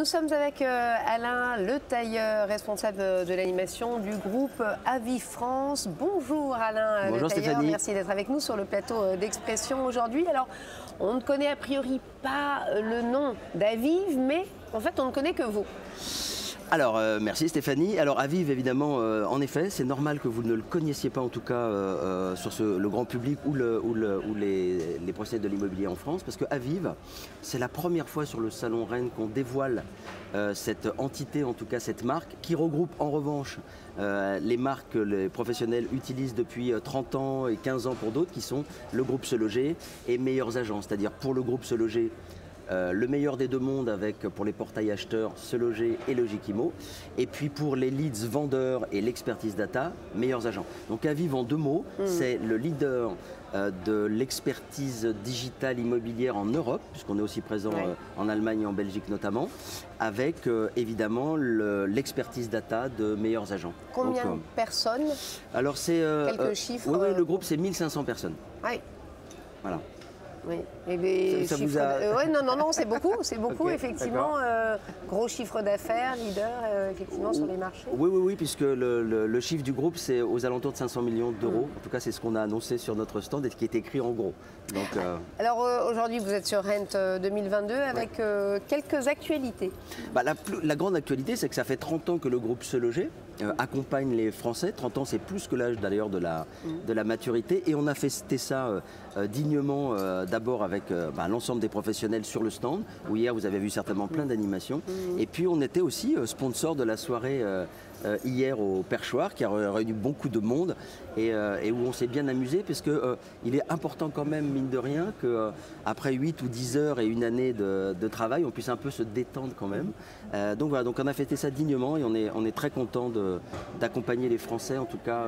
Nous sommes avec Alain Le Tailleur, responsable de l'animation du groupe Aviv France. Bonjour Alain Bonjour Le Tailleur, Stéphanie. merci d'être avec nous sur le plateau d'Expression aujourd'hui. Alors, on ne connaît a priori pas le nom d'Aviv, mais en fait on ne connaît que vous. Alors, merci Stéphanie. Alors, Aviv, évidemment, en effet, c'est normal que vous ne le connaissiez pas, en tout cas, sur le grand public ou les professionnels de l'immobilier en France, parce que Aviv, c'est la première fois sur le Salon Rennes qu'on dévoile cette entité, en tout cas cette marque, qui regroupe en revanche les marques que les professionnels utilisent depuis 30 ans et 15 ans pour d'autres, qui sont le groupe Se Loger et Meilleurs Agents. C'est-à-dire pour le groupe Se Loger, le meilleur des deux mondes avec pour les portails acheteurs Se Loger et Logikimo, et puis pour les leads vendeurs et l'expertise data, Meilleurs Agents. Donc Aviv en deux mots, c'est le leader de l'expertise digitale immobilière en Europe, puisqu'on est aussi présent en Allemagne et en Belgique notamment, avec évidemment l'expertise data de Meilleurs Agents. Combien Donc, de personnes? Alors c'est quelques chiffres. Oui, le groupe c'est 1500 personnes. Oui. Voilà. Oui. Et les ça chiffres... vous a... ouais, non, c'est beaucoup, okay, effectivement. Gros chiffre d'affaires, leader, effectivement, sur les marchés. Oui, puisque le chiffre du groupe, c'est aux alentours de 500 millions d'euros. En tout cas, c'est ce qu'on a annoncé sur notre stand et qui est écrit en gros. Donc, alors, aujourd'hui, vous êtes sur Rent 2022 avec quelques actualités. La grande actualité, c'est que ça fait 30 ans que le groupe Se Loger accompagne les Français. 30 ans, c'est plus que l'âge d'ailleurs de la maturité. Et on a fêté ça dignement, d'abord avec l'ensemble des professionnels sur le stand, où hier vous avez vu certainement plein d'animations. Et puis on était aussi sponsor de la soirée hier au Perchoir, qui a réuni beaucoup de monde et où on s'est bien amusé, parce qu'il est important quand même, mine de rien, qu'après 8 ou 10 heures et une année de travail, on puisse un peu se détendre quand même. Donc voilà, donc on a fêté ça dignement et on est très content d'accompagner les Français, en tout cas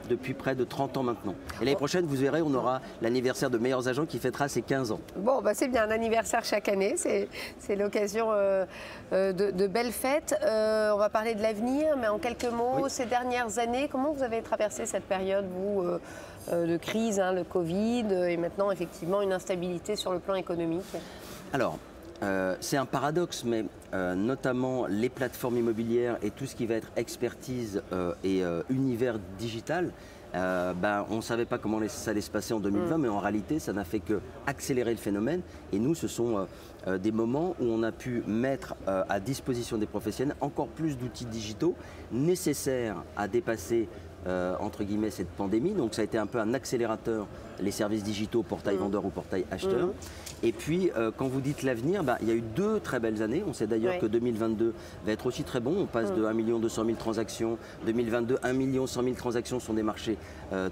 depuis près de 30 ans maintenant. Et l'année prochaine, vous verrez, on aura l'anniversaire de Meilleurs Agents qui fêtera ses 15 ans. Bon, c'est bien, un anniversaire chaque année, c'est l'occasion de belles fêtes. On va parler de l'avenir, mais en quelques mots, ces dernières années, comment vous avez traversé cette période, vous, de crise, le Covid, et maintenant effectivement une instabilité sur le plan économique? Alors, c'est un paradoxe, mais notamment les plateformes immobilières et tout ce qui va être expertise et univers digital, on ne savait pas comment ça allait se passer en 2020, mais en réalité, ça n'a fait que accélérer le phénomène. Et nous, ce sont des moments où on a pu mettre à disposition des professionnels encore plus d'outils digitaux nécessaires à dépasser entre guillemets cette pandémie. Donc ça a été un peu un accélérateur, les services digitaux, portail vendeur ou portail acheteur. Et puis quand vous dites l'avenir, il y a eu 2 très belles années. On sait d'ailleurs que 2022 va être aussi très bon. On passe de 1 200 000 transactions. 2022, 1 100 000 transactions sont des marchés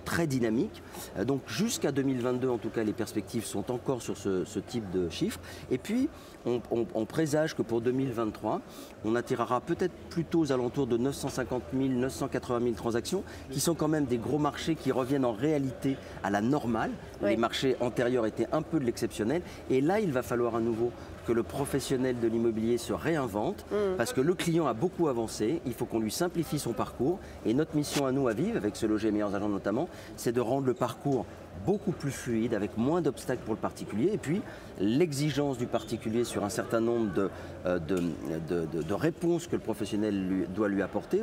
très dynamiques. Donc jusqu'à 2022, en tout cas, les perspectives sont encore sur ce type de chiffres. Et puis on présage que pour 2023, on attirera peut-être plutôt aux alentours de 950 000, 980 000 transactions, qui sont quand même des gros marchés qui reviennent en réalité à la normale. Les marchés antérieurs étaient un peu de l'exceptionnel. Et là, il va falloir à nouveau que le professionnel de l'immobilier se réinvente, parce que le client a beaucoup avancé, il faut qu'on lui simplifie son parcours. Et notre mission à nous, à Aviv, avec Se Loger Meilleurs Agents notamment, c'est de rendre le parcours beaucoup plus fluide, avec moins d'obstacles pour le particulier, et puis l'exigence du particulier sur un certain nombre de réponses que le professionnel doit lui apporter.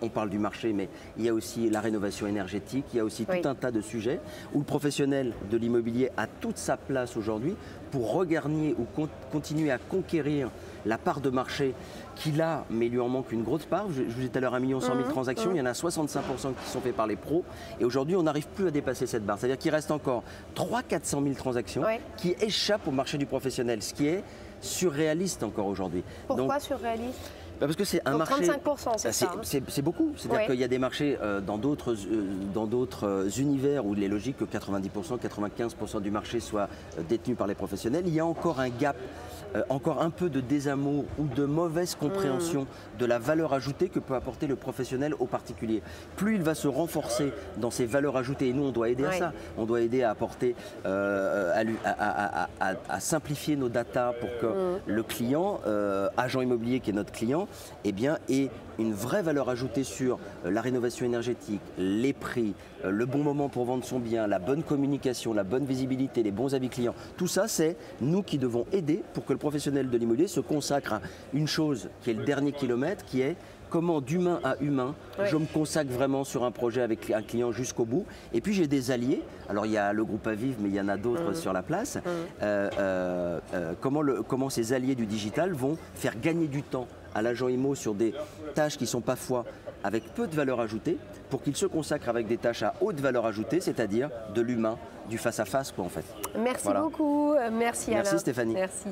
On parle du marché, mais il y a aussi la rénovation énergétique, il y a aussi tout un tas de sujets où le professionnel de l'immobilier a toute sa place aujourd'hui pour regagner ou continuer à conquérir la part de marché qu'il a, mais il lui en manque une grosse part. Je vous disais tout à l'heure 1 100 000 transactions, il y en a 65% qui sont faites par les pros. Et aujourd'hui, on n'arrive plus à dépasser cette barre. C'est-à-dire qu'il reste encore 300 000 à 400 000 transactions qui échappent au marché du professionnel, ce qui est surréaliste encore aujourd'hui. Pourquoi surréaliste? Parce que c'est un marché. 35%, c'est ça. C'est beaucoup. C'est-à-dire qu'il y a des marchés dans d'autres univers où il est logique que 90%, 95% du marché soit détenu par les professionnels. Il y a encore un gap, encore un peu de désamour ou de mauvaise compréhension de la valeur ajoutée que peut apporter le professionnel au particulier. Plus il va se renforcer dans ses valeurs ajoutées, et nous on doit aider à ça, on doit aider à apporter, à simplifier nos datas pour que le client, agent immobilier qui est notre client, client, eh bien, ait une vraie valeur ajoutée sur la rénovation énergétique, les prix, le bon moment pour vendre son bien, la bonne communication, la bonne visibilité, les bons avis clients. Tout ça, c'est nous qui devons aider pour que le professionnel de l'immobilier se consacre à une chose qui est le dernier kilomètre, qui est comment d'humain à humain, je me consacre vraiment sur un projet avec un client jusqu'au bout. Et puis j'ai des alliés, alors il y a le groupe Aviv, mais il y en a d'autres sur la place. Comment ces alliés du digital vont faire gagner du temps à l'agent IMO sur des tâches qui sont parfois avec peu de valeur ajoutée, pour qu'il se consacre avec des tâches à haute valeur ajoutée, c'est-à-dire de l'humain, du face-à-face, quoi, en fait. Merci beaucoup, merci Alain. Merci Stéphanie. Merci.